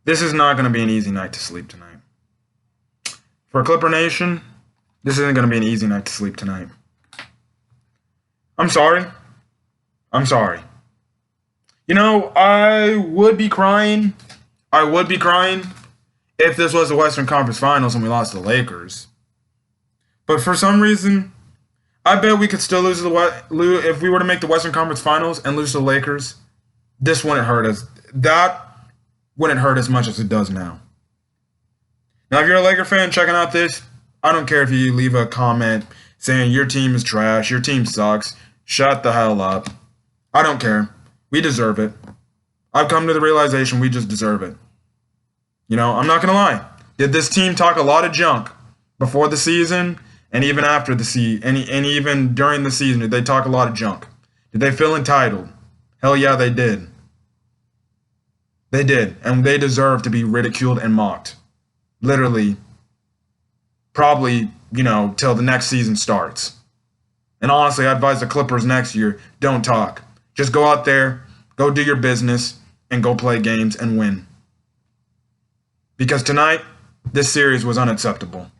This is not going to be an easy night to sleep tonight. For Clipper Nation, this isn't going to be an easy night to sleep tonight. I'm sorry. I'm sorry. You know, I would be crying. If this was the Western Conference Finals and we lost to the Lakers. But for some reason, I bet we could still lose if we were to make the Western Conference Finals and lose to the Lakers. This wouldn't hurt us. That wouldn't hurt as much as it does now. Now, if you're a Laker fan checking out this, I don't care if you leave a comment saying your team is trash, your team sucks, shut the hell up. I don't care. We deserve it. I've come to the realization we just deserve it. You know, I'm not going to lie. Did this team talk a lot of junk before the season and even after the season, and even during the season? Did they talk a lot of junk? Did they feel entitled? Hell yeah, they did. They did, and they deserve to be ridiculed and mocked. Literally, probably, till the next season starts. And honestly, I advise the Clippers next year, don't talk. Just go out there, go do your business, and go play games and win. Because tonight, this series was unacceptable.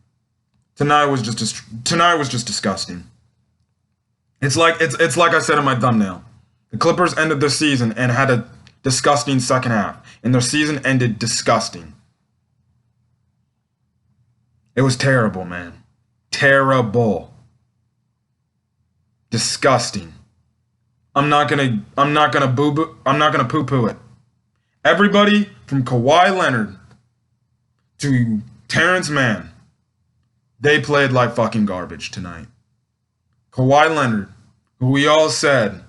Tonight was just disgusting. It's like I said in my thumbnail. The Clippers ended their season and had a disgusting second half, and their season ended disgusting. It was terrible, man. Terrible. Disgusting. I'm not gonna poo-poo it. Everybody from Kawhi Leonard to Terrence Mann, they played like fucking garbage tonight. Kawhi Leonard, who we all said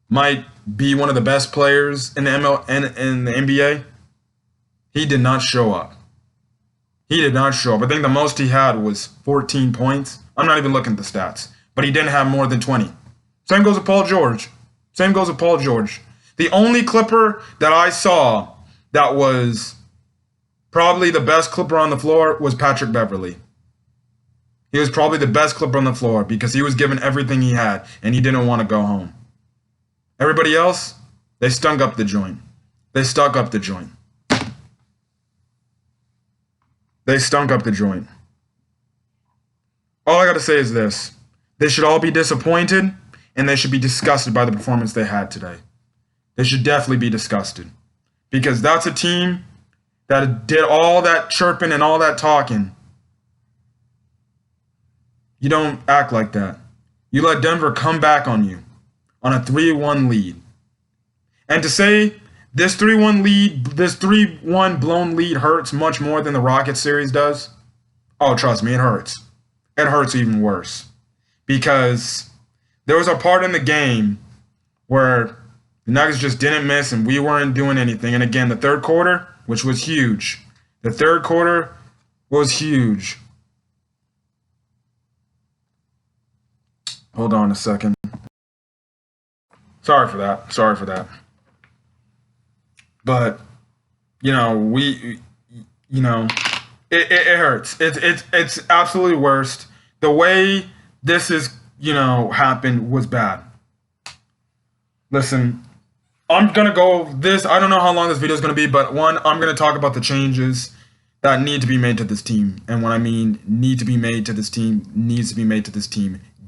might be one of the best players in the NBA, he did not show up. I think the most he had was 14 points. I'm not even looking at the stats, but he didn't have more than 20. Same goes with Paul George. The only Clipper that I saw that was probably the best Clipper on the floor was Patrick Beverley. He was probably the best Clipper on the floor because he was given everything he had and he didn't want to go home. Everybody else, they stunk up the joint. All I got to say is this. They should all be disappointed and they should be disgusted by the performance they had today. They should definitely be disgusted. Because that's a team that did all that chirping and all that talking. You don't act like that. You let Denver come back on you on a 3-1 lead. And to say this 3-1 blown lead hurts much more than the Rockets series does, oh, trust me, it hurts. It hurts even worse. Because there was a part in the game where the Nuggets just didn't miss and we weren't doing anything. And again, the third quarter, which was huge. Hold on a second. Sorry for that. But, it hurts. It's absolutely worst. The way this is, happened was bad. Listen, I'm going to go this. I don't know how long this video is going to be, but one, I'm going to talk about the changes that need to be made to this team. And when I mean needs to be made to this team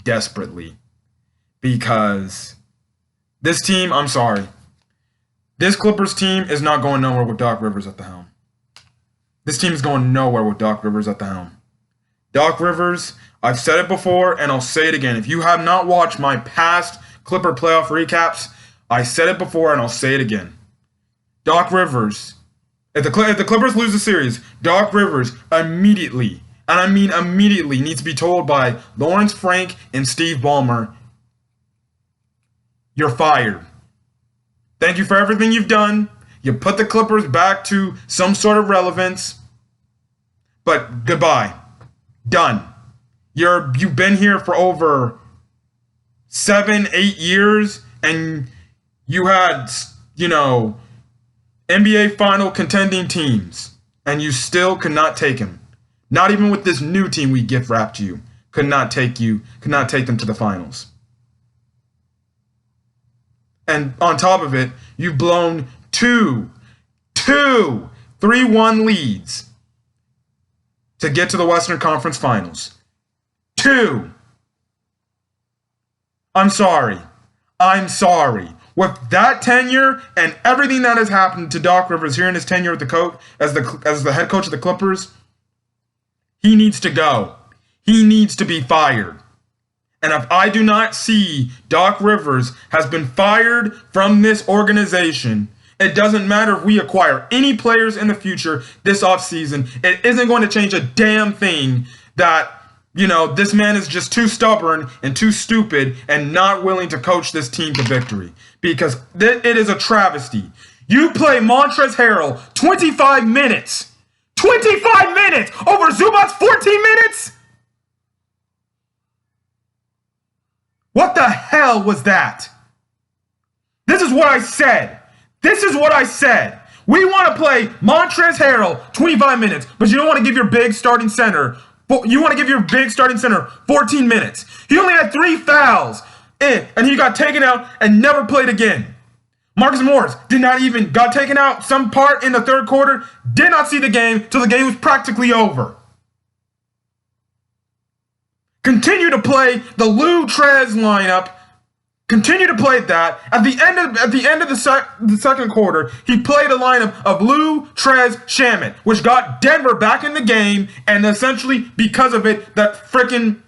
desperately. Because this team, I'm sorry. This Clippers team is not going nowhere with Doc Rivers at the helm. This team is going nowhere with Doc Rivers at the helm. Doc Rivers, I've said it before and I'll say it again. If you have not watched my past Clipper playoff recaps, I said it before and I'll say it again. Doc Rivers, if the Clippers lose the series, Doc Rivers immediately, and I mean immediately, needs to be told by Lawrence Frank and Steve Ballmer, you're fired. Thank you for everything you've done. You put the Clippers back to some sort of relevance. But goodbye. Done. You've been here for over 7-8 years and you had, NBA final contending teams and you still could not take him. Not even with this new team we gift wrapped you. Could not take them to the finals. And on top of it, you've blown two two 3-1 leads to get to the Western Conference Finals. 2. I'm sorry. With that tenure and everything that has happened to Doc Rivers here in his tenure with the coach as the head coach of the Clippers, he needs to go. He needs to be fired. And if I do not see Doc Rivers has been fired from this organization, it doesn't matter if we acquire any players in the future this offseason. It isn't going to change a damn thing that, this man is just too stubborn and too stupid and not willing to coach this team to victory. Because it is a travesty. You play Montrezl Harrell 25 minutes. 25 minutes over Zubac's 14 minutes? What the hell was that? This is what I said. We want to play Montrezl Harrell 25 minutes, but you don't want to give your big starting center 14 minutes. He only had 3 fouls, and he got taken out and never played again. Marcus Morris got taken out some part in the third quarter, did not see the game till the game was practically over. Continue to play the Lou Trez lineup. Continue to play that. At the end of the second quarter, he played a lineup of Lou, Trez, Shamet, which got Denver back in the game, and essentially because of it, that freaking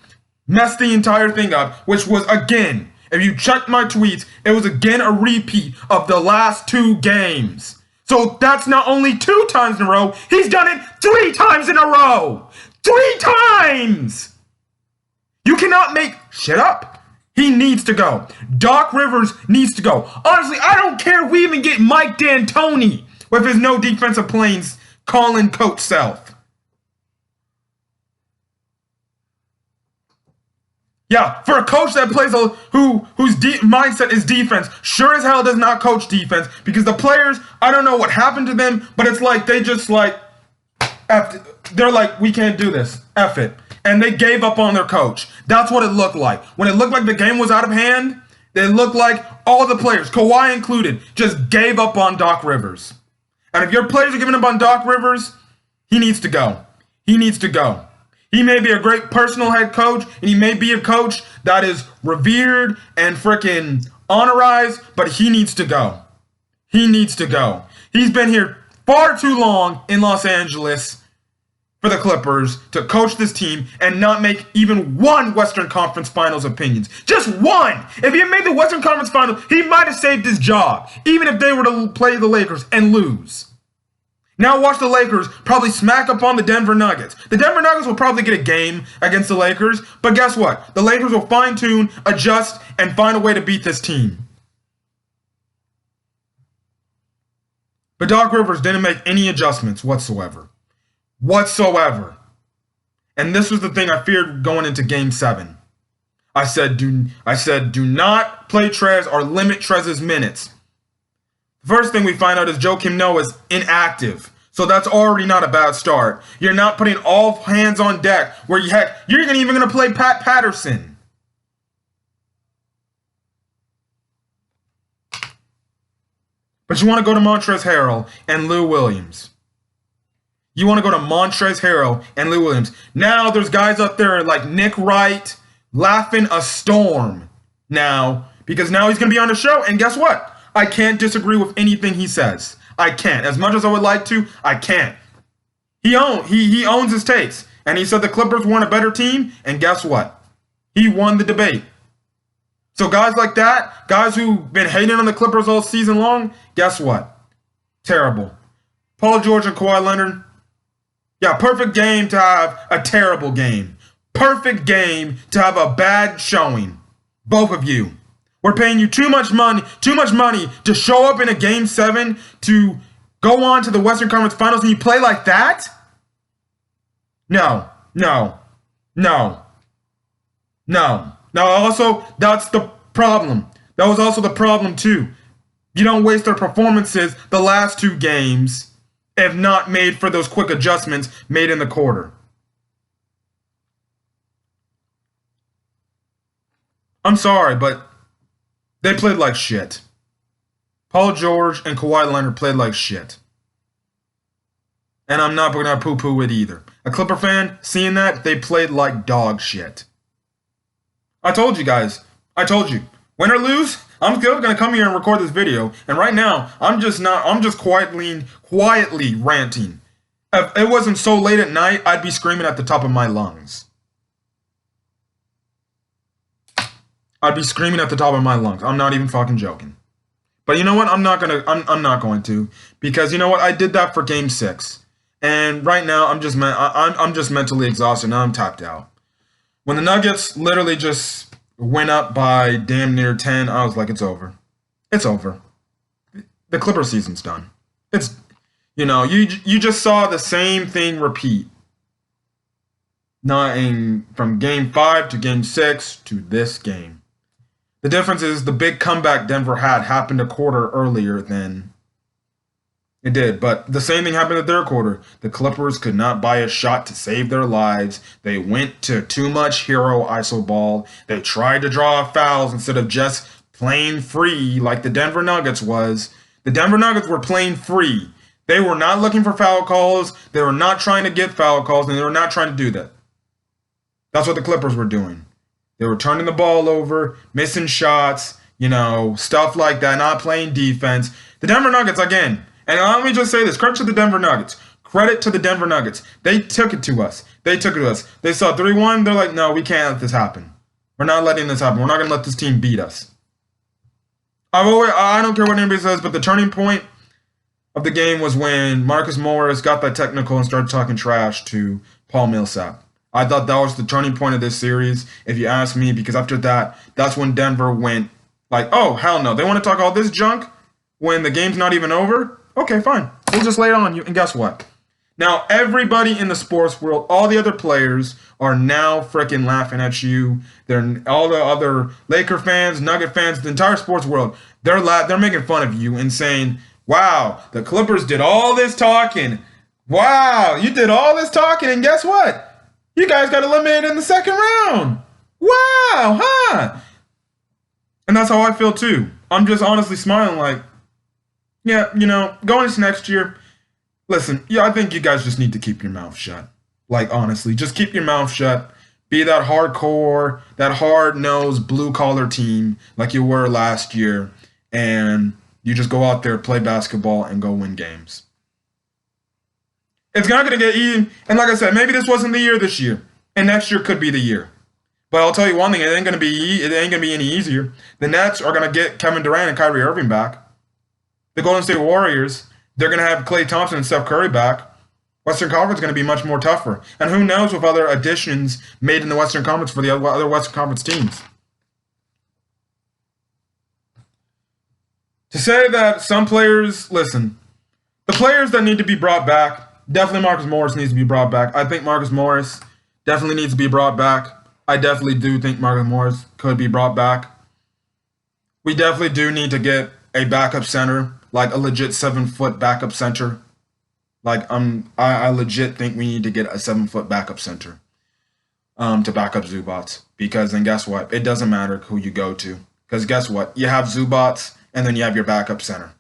messed the entire thing up, which was again, if you check my tweets, it was again a repeat of the last 2 games. So that's not only 2 times in a row, he's done it 3 times in a row. 3 times! You cannot make shit up. He needs to go. Doc Rivers needs to go. Honestly, I don't care if we even get Mike D'Antoni with his no defensive planes calling coach self. Yeah, for a coach that plays whose mindset is defense, sure as hell does not coach defense, because the players, I don't know what happened to them, but it's like they just they're like, we can't do this. F it. And they gave up on their coach. That's what it looked like. When it looked like the game was out of hand, it looked like all the players, Kawhi included, just gave up on Doc Rivers. And if your players are giving up on Doc Rivers, he needs to go. He needs to go. He may be a great personal head coach, and he may be a coach that is revered and freaking honorized, but he needs to go. He needs to go. He's been here far too long in Los Angeles for the Clippers to coach this team and not make even one Western Conference Finals opinions. Just one! If he had made the Western Conference Finals, he might have saved his job, even if they were to play the Lakers and lose. Now watch the Lakers probably smack up on the Denver Nuggets. The Denver Nuggets will probably get a game against the Lakers, but guess what? The Lakers will fine-tune, adjust, and find a way to beat this team. But Doc Rivers didn't make any adjustments whatsoever. And this was the thing I feared going into Game 7. I said, do not play Trez or limit Trez's minutes. The first thing we find out is Joakim Noah is inactive. So that's already not a bad start. You're not putting all hands on deck where you're even going to play Pat Patterson. But you want to go to Montrezl Harrell and Lou Williams. Now there's guys up there like Nick Wright laughing a storm now because now he's going to be on the show. And guess what? I can't disagree with anything he says. I can't. As much as I would like to, I can't. He owns his takes. And he said the Clippers weren't a better team. And guess what? He won the debate. So guys like that, guys who've been hating on the Clippers all season long, guess what? Terrible. Paul George and Kawhi Leonard, yeah, perfect game to have a terrible game. Perfect game to have a bad showing. Both of you. We're paying you too much money to show up in a Game 7 to go on to the Western Conference Finals and you play like that? No. Now, also, that's the problem. That was also the problem, too. You don't waste their performances the last 2 games if not made for those quick adjustments made in the quarter. I'm sorry, but they played like shit. Paul George and Kawhi Leonard played like shit. And I'm not going to poo-poo it either. A Clipper fan, seeing that, they played like dog shit. I told you guys. I told you. Win or lose, I'm still going to come here and record this video. And right now, I'm just quietly ranting. If it wasn't so late at night, I'd be screaming at the top of my lungs. I'd be screaming at the top of my lungs. I'm not even fucking joking. But you know what? I'm not going to, because you know what? I did that for Game 6, and right now I'm just mentally exhausted. Now I'm tapped out. When the Nuggets literally just went up by damn near 10, I was like, it's over. It's over. The Clipper season's done. It's, you know, you just saw the same thing repeat. From Game 5 to Game 6 to this game. The difference is the big comeback Denver had happened a quarter earlier than it did. But the same thing happened in the third quarter. The Clippers could not buy a shot to save their lives. They went to too much hero iso ball. They tried to draw fouls instead of just playing free like the Denver Nuggets was. The Denver Nuggets were playing free. They were not looking for foul calls. They were not trying to get foul calls, and they were not trying to do that. That's what the Clippers were doing. They were turning the ball over, missing shots, you know, stuff like that, not playing defense. The Denver Nuggets, again, and let me just say this, credit to the Denver Nuggets. Credit to the Denver Nuggets. They took it to us. They saw 3-1. They're like, no, we can't let this happen. We're not letting this happen. We're not going to let this team beat us. I don't care what anybody says, but the turning point of the game was when Marcus Morris got that technical and started talking trash to Paul Millsap. I thought that was the turning point of this series, if you ask me, because after that, that's when Denver went like, oh, hell no. They want to talk all this junk when the game's not even over? Okay, fine. We'll just lay it on you. And guess what? Now, everybody in the sports world, all the other players are now freaking laughing at you. All the other Laker fans, Nugget fans, the entire sports world, they're making fun of you and saying, wow, the Clippers did all this talking. Wow, you did all this talking, and guess what? You guys got eliminated in the second round. Wow, huh? And that's how I feel too. I'm just honestly smiling like, yeah, you know, going into next year, listen, yeah, I think you guys just need to keep your mouth shut. Like, honestly, just keep your mouth shut. Be that hardcore, that hard-nosed, blue-collar team like you were last year. And you just go out there, play basketball, and go win games. It's not going to get easy. And like I said, maybe this wasn't the year this year. And next year could be the year. But I'll tell you one thing, it ain't going to be any easier. The Nets are going to get Kevin Durant and Kyrie Irving back. The Golden State Warriors, they're going to have Klay Thompson and Steph Curry back. Western Conference is going to be much more tougher. And who knows with other additions made in the Western Conference for the other Western Conference teams. To say that some players, listen, the players that need to be brought back, definitely Marcus Morris needs to be brought back. I think Marcus Morris definitely needs to be brought back. I definitely do think Marcus Morris could be brought back. We definitely do need to get a backup center, like a legit 7-foot backup center. Like I legit think we need to get a 7-foot backup center to back up Zubats. Because then guess what? It doesn't matter who you go to. Because guess what? You have Zubats and then you have your backup center.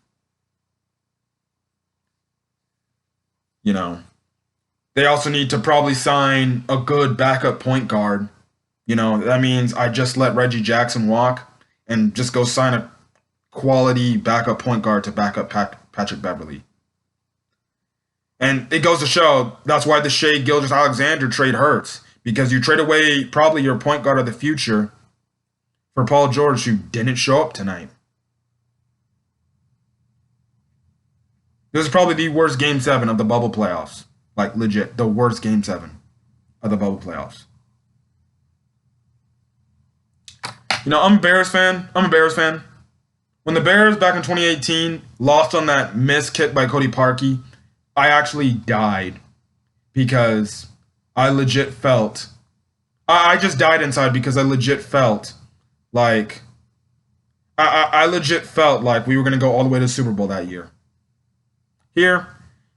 You know, they also need to probably sign a good backup point guard. You know, that means I just let Reggie Jackson walk and just go sign a quality backup point guard to back up Patrick Beverley. And it goes to show that's why the Shai Gilgeous-Alexander trade hurts. Because you trade away probably your point guard of the future for Paul George, who didn't show up tonight. This is probably the worst Game 7 of the bubble playoffs. Like, legit, the worst Game 7 of the bubble playoffs. You know, I'm a Bears fan. When the Bears back in 2018 lost on that missed kick by Cody Parkey, I actually died because I legit felt... I just died inside because I legit felt like... I legit felt like we were going to go all the way to the Super Bowl that year. Here,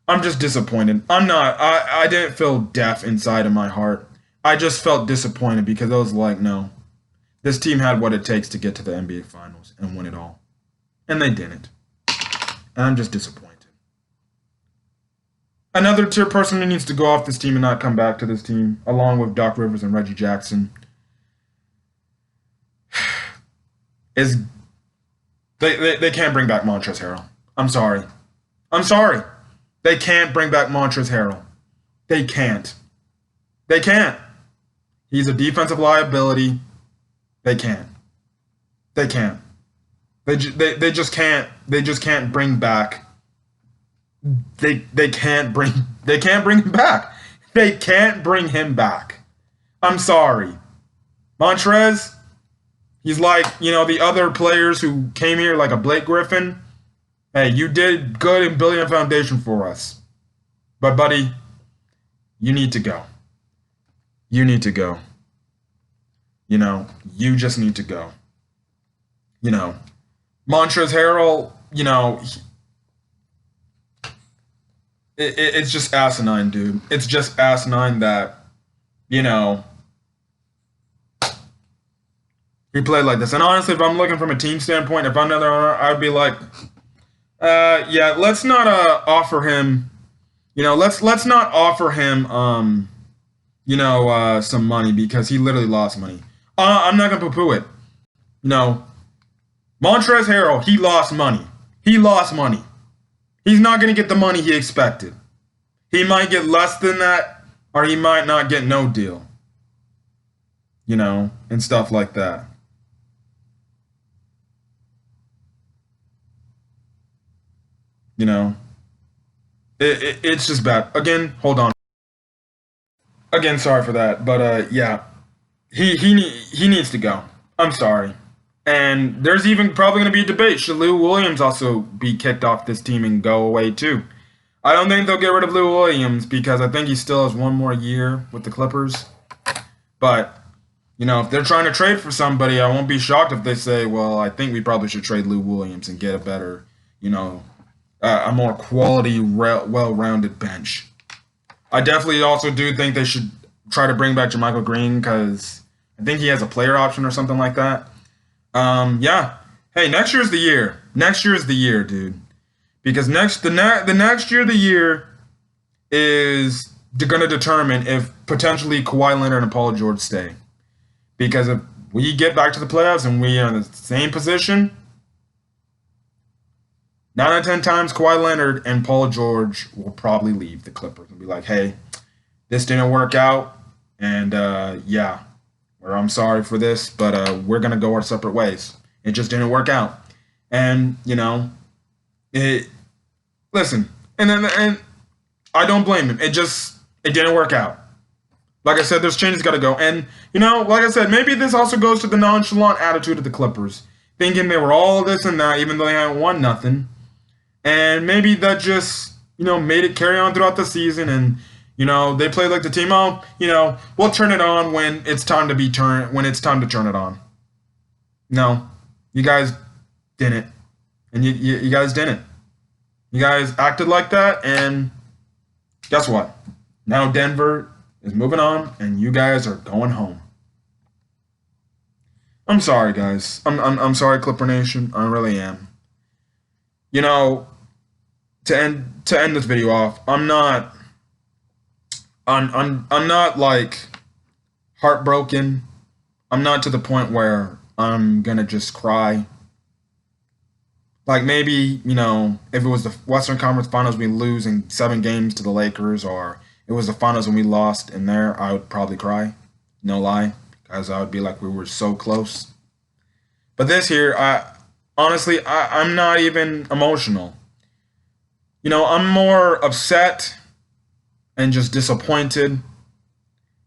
I'm just disappointed. I didn't feel deaf inside of my heart. I just felt disappointed because I was like, no. This team had what it takes to get to the NBA Finals and win it all. And they didn't. And I'm just disappointed. Another tier person who needs to go off this team and not come back to this team, along with Doc Rivers and Reggie Jackson, is they can't bring back Montrezl Harrell. I'm sorry. I'm sorry. They can't bring back Montrezl Harrell. They can't. They can't. He's a defensive liability. They can't. They can't. They just can't. They just can't bring back. They can't bring him back. They can't bring him back. I'm sorry. Montrez, he's like, the other players who came here, like a Blake Griffin. Hey, you did good in building a foundation for us. But, buddy, you need to go. You need to go. You just need to go. Montrezl Harrell, it's just asinine, dude. It's just asinine that, he played like this. And honestly, if I'm looking from a team standpoint, if I'm another owner, I'd be like, yeah, let's not offer him, let's not offer him, some money because he literally lost money. I'm not gonna poo-poo it. Montrezl Harrell, he lost money. He lost money. He's not gonna get the money he expected. He might get less than that, or he might not get no deal. And stuff like that. It's just bad. Again, hold on. Again, sorry for that, but yeah, he needs to go. I'm sorry. And there's even probably going to be a debate. Should Lou Williams also be kicked off this team and go away too? I don't think they'll get rid of Lou Williams because I think he still has one more year with the Clippers. But, if they're trying to trade for somebody, I won't be shocked if they say, well, I think we probably should trade Lou Williams and get a better, a more quality, well-rounded bench. I definitely also do think they should try to bring back JaMychal Green because I think he has a player option or something like that. Yeah. Hey, next year's the year. Next year is the year, dude. Because the next year, the year is going to determine if potentially Kawhi Leonard and Paul George stay. Because if we get back to the playoffs and we are in the same position, 9 out of 10 times Kawhi Leonard and Paul George will probably leave the Clippers and be like, hey, this didn't work out. And yeah, I'm sorry for this, but we're going to go our separate ways. It just didn't work out. And, listen, and I don't blame him. It didn't work out. Like I said, there's changes got to go. And, like I said, maybe this also goes to the nonchalant attitude of the Clippers, thinking they were all this and that, even though they hadn't won nothing. And maybe that just, made it carry on throughout the season. And, they played like the team, we'll turn it on when it's time to turn it on. No, you guys didn't. And you guys didn't. You guys acted like that, and guess what? Now Denver is moving on, and you guys are going home. I'm sorry, guys. I'm sorry, Clipper Nation. I really am. To end this video off, I'm not like heartbroken. I'm not to the point where I'm gonna just cry. Like maybe, if it was the Western Conference Finals, we lose in 7 games to the Lakers, or it was the Finals and we lost in there, I would probably cry. No lie. Because I would be like, we were so close. But this here, I'm not even emotional. I'm more upset and just disappointed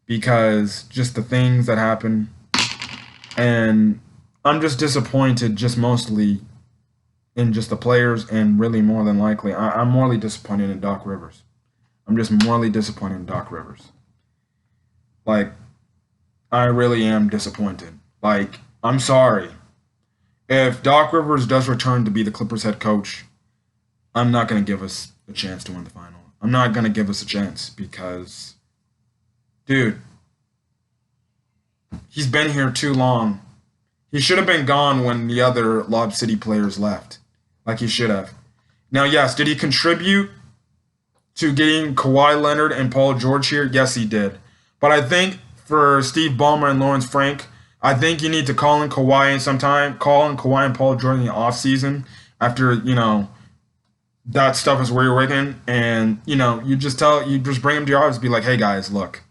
because just the things that happen. And I'm just disappointed just mostly in just the players, and really more than likely, I'm morally disappointed in Doc Rivers. I'm just morally disappointed in Doc Rivers. Like, I really am disappointed. Like, I'm sorry. If Doc Rivers does return to be the Clippers head coach, I'm not going to give us a chance to win the final. I'm not going to give us a chance because, dude, he's been here too long. He should have been gone when the other Lob City players left. Like he should have. Now, yes, did he contribute to getting Kawhi Leonard and Paul George here? Yes, he did. But I think for Steve Ballmer and Lawrence Frank, I think you need to call in Kawhi in sometime, call in Kawhi and Paul George in the offseason after, that stuff is where you're working. And, you just bring them to your office, be like, hey guys, look,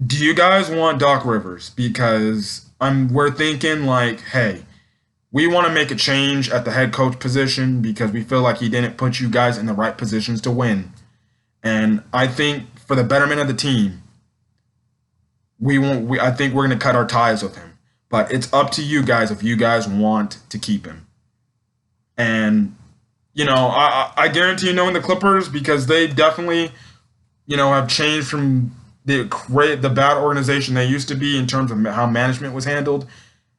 do you guys want Doc Rivers? Because we're thinking like, hey, we want to make a change at the head coach position because we feel like he didn't put you guys in the right positions to win. And I think for the betterment of the team, I think we're going to cut our ties with him. But it's up to you guys if you guys want to keep him. And, I guarantee knowing the Clippers because they definitely, have changed from the bad organization they used to be in terms of how management was handled.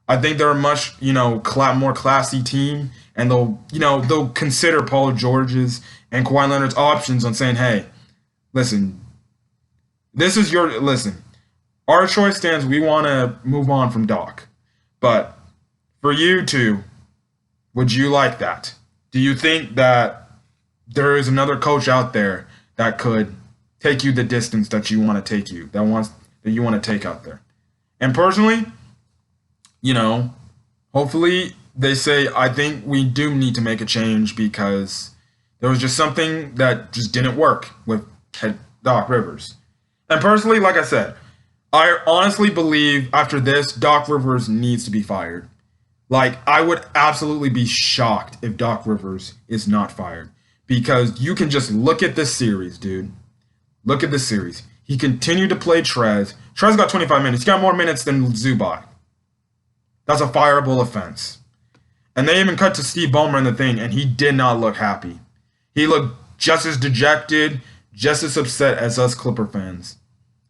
I think they're a much, more classy team, and they'll consider Paul George's and Kawhi Leonard's options on saying, hey, listen, our choice stands. We want to move on from Doc, but for you two, would you like that? Do you think that there is another coach out there that could take you the distance that you want to take you, that you want to take out there? And personally, hopefully they say, I think we do need to make a change because there was just something that just didn't work with Doc Rivers. And personally, like I said, I honestly believe after this, Doc Rivers needs to be fired. Like, I would absolutely be shocked if Doc Rivers is not fired because you can just look at this series, dude. Look at this series. He continued to play Trez. Trez got 25 minutes. He got more minutes than Zubac. That's a fireable offense. And they even cut to Steve Ballmer in the thing, and he did not look happy. He looked just as dejected, just as upset as us Clipper fans.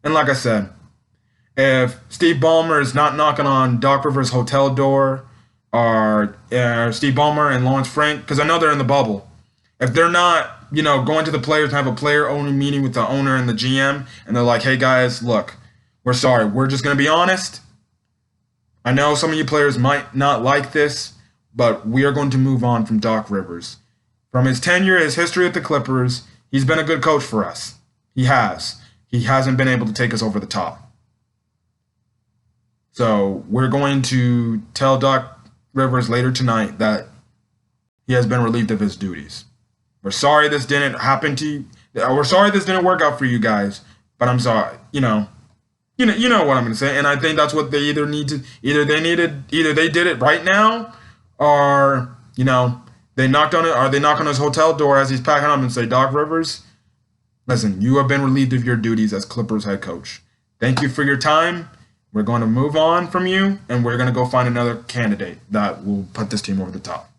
And like I said, if Steve Ballmer is not knocking on Doc Rivers' hotel door, or Steve Ballmer and Lawrence Frank, because I know they're in the bubble, if they're not, going to the players and have a player-only meeting with the owner and the GM, and they're like, hey guys, look, we're sorry, we're just going to be honest. I know some of you players might not like this, but we are going to move on from Doc Rivers. From his tenure, his history at the Clippers, he's been a good coach for us. He has. He hasn't been able to take us over the top. So we're going to tell Doc Rivers later tonight that he has been relieved of his duties. We're sorry this didn't happen to you. We're sorry this didn't work out for you guys, but I'm sorry. You know what I'm going to say. And I think that's what they either did it right now, or they knock on his hotel door as he's packing up and say, Doc Rivers, listen, you have been relieved of your duties as Clippers head coach. Thank you for your time. We're going to move on from you, and we're going to go find another candidate that will put this team over the top.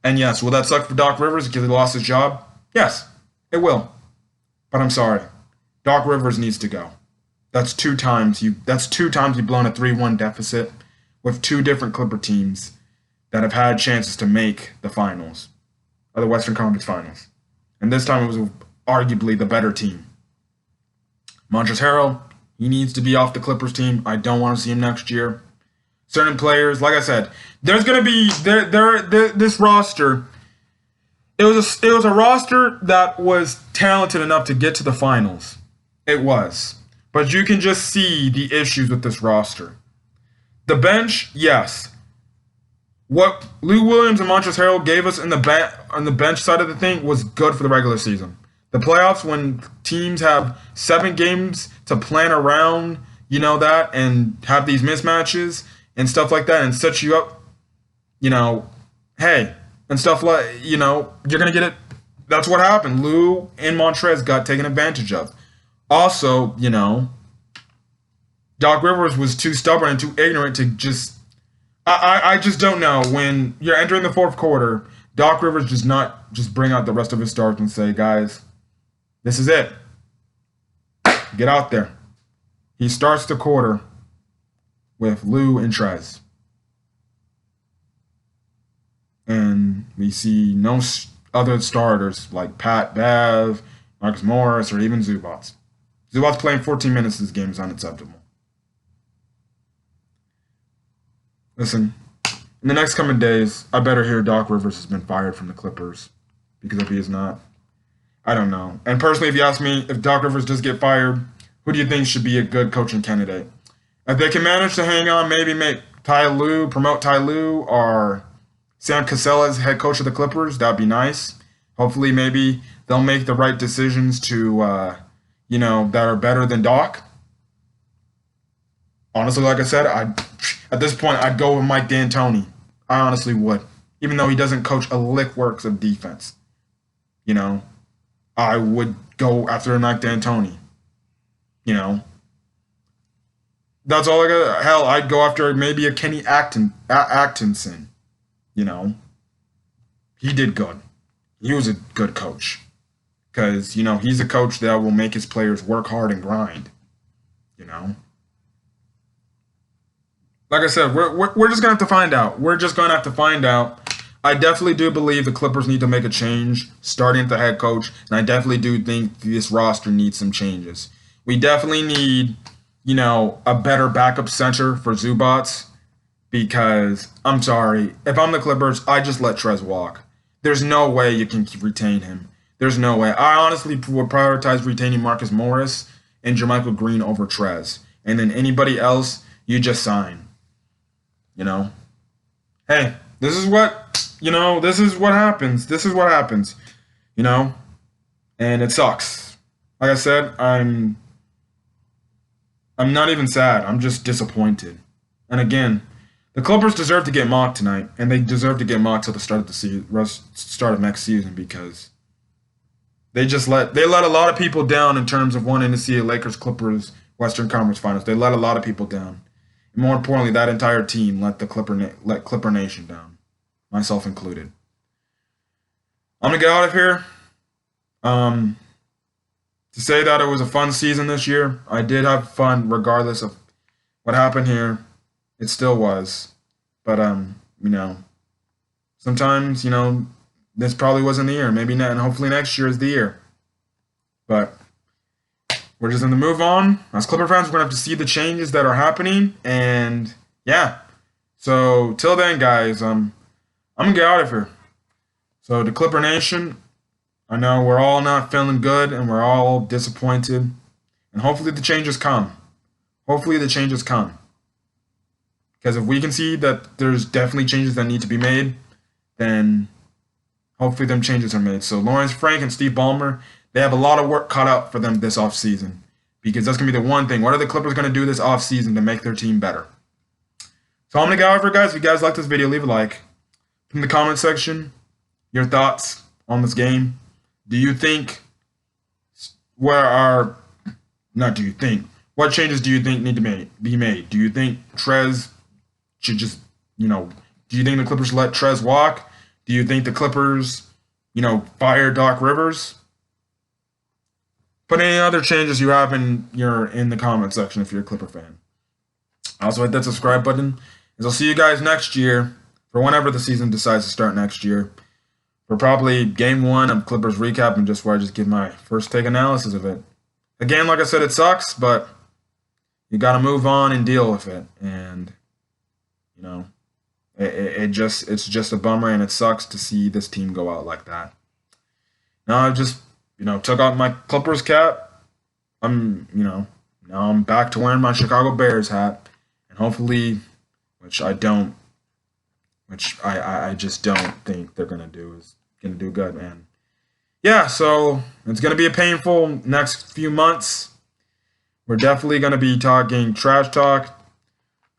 And yes, will that suck for Doc Rivers because he lost his job? Yes, it will. But I'm sorry. Doc Rivers needs to go. That's two times you've blown a 3-1 deficit with two different Clipper teams that have had chances to make the finals, or the Western Conference Finals. And this time it was arguably the better team. Montrezl Harrell, he needs to be off the Clippers team. I don't want to see him next year. Certain players, like I said, there's going to be this roster. It was a roster that was talented enough to get to the finals. It was. But you can just see the issues with this roster. The bench, yes. What Lou Williams and Montrezl Harrell gave us on the bench side of the thing was good for the regular season. The playoffs, when teams have 7 games to plan around, and have these mismatches and stuff like that and set you up, hey, and stuff like, you're going to get it. That's what happened. Lou and Montrez got taken advantage of. Also, Doc Rivers was too stubborn and too ignorant to just... I just don't know. When you're entering the fourth quarter, Doc Rivers does not just bring out the rest of his stars and say, guys, this is it. Get out there. He starts the quarter with Lou and Trez. And we see no other starters like Pat Bev, Marcus Morris, or even Zubac. Zubac playing 14 minutes this game is unacceptable. Listen, in the next coming days, I better hear Doc Rivers has been fired from the Clippers. Because if he is not, I don't know. And personally, if you ask me, if Doc Rivers does get fired, who do you think should be a good coaching candidate? If they can manage to hang on, maybe make promote Ty Lue, or Sam Cassell as head coach of the Clippers, that'd be nice. Hopefully, maybe they'll make the right decisions to, that are better than Doc. Honestly, like I said, at this point, I'd go with Mike D'Antoni. I honestly would, even though he doesn't coach a lick works of defense. You know, I would go after Mike D'Antoni. You know, that's all I got. Hell, I'd go after maybe a Kenny Atkinson. You know, he did good. He was a good coach because he's a coach that will make his players work hard and grind. You know, like I said, we're just gonna have to find out. We're just gonna have to find out. I definitely do believe the Clippers need to make a change starting at the head coach, and I definitely do think this roster needs some changes. We definitely need, a better backup center for Zubats because, I'm sorry, if I'm the Clippers, I just let Trez walk. There's no way you can retain him. There's no way. I honestly would prioritize retaining Marcus Morris and Jermichael Green over Trez. And then anybody else, you just sign. Hey, this is what happens. This is what happens, and it sucks. Like I said, I'm not even sad. I'm just disappointed. And again, the Clippers deserve to get mocked tonight, and they deserve to get mocked till the start of next season because they let a lot of people down in terms of wanting to see a Lakers-Clippers Western Conference Finals. They let a lot of people down. And more importantly, that entire team let Clipper Nation down, myself included. I'm gonna get out of here. To say that it was a fun season this year, I did have fun regardless of what happened here. It still was. But, sometimes, this probably wasn't the year. Maybe not, and hopefully next year is the year. But we're just going to move on. As Clipper fans, we're going to have to see the changes that are happening. And, yeah. So, till then, guys, I'm going to get out of here. So, the Clipper Nation, I know we're all not feeling good and we're all disappointed. And hopefully the changes come. Hopefully the changes come. Because if we can see that there's definitely changes that need to be made, then hopefully them changes are made. So Lawrence Frank and Steve Ballmer, they have a lot of work cut out for them this offseason. Because that's going to be the one thing. What are the Clippers going to do this offseason to make their team better? So I'm going to go over, guys. If you guys like this video, leave a like. In the comment section, your thoughts on this game. Do you think what changes do you think need to be made? Do you think Trez should just, do you think the Clippers should let Trez walk? Do you think the Clippers, fire Doc Rivers? Put any other changes you have in the comment section if you're a Clipper fan. Also hit that subscribe button. As I'll see you guys next year for whenever the season decides to start next year. For probably game 1 of Clippers recap and just where I just give my first take analysis of it. Again, like I said, it sucks, but you got to move on and deal with it. And, it's just a bummer, and it sucks to see this team go out like that. Now I've just, took out my Clippers cap. Now I'm back to wearing my Chicago Bears hat. And hopefully, which I just don't think they're going to do, is going to do good, man. Yeah, so it's going to be a painful next few months. We're definitely going to be talking trash talk.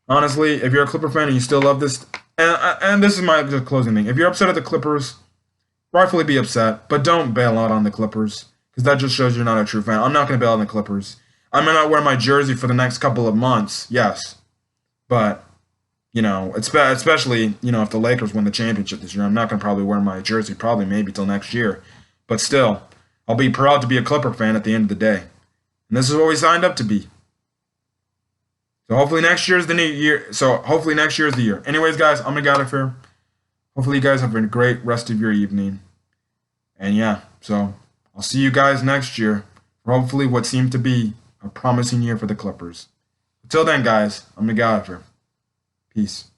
Honestly, if you're a Clipper fan and you still love this, and this is my just closing thing. If you're upset at the Clippers, rightfully be upset, but don't bail out on the Clippers because that just shows you're not a true fan. I'm not going to bail on the Clippers. I may not wear my jersey for the next couple of months, yes, but especially, if the Lakers win the championship this year, I'm not going to probably wear my jersey maybe till next year. But still, I'll be proud to be a Clipper fan at the end of the day. And this is what we signed up to be. So hopefully next year is the new year. Anyways, guys, I'm going to get out of here. Hopefully you guys have a great rest of your evening. And yeah, so I'll see you guys next year for hopefully what seemed to be a promising year for the Clippers. Until then, guys, I'm going to get out of here. Peace.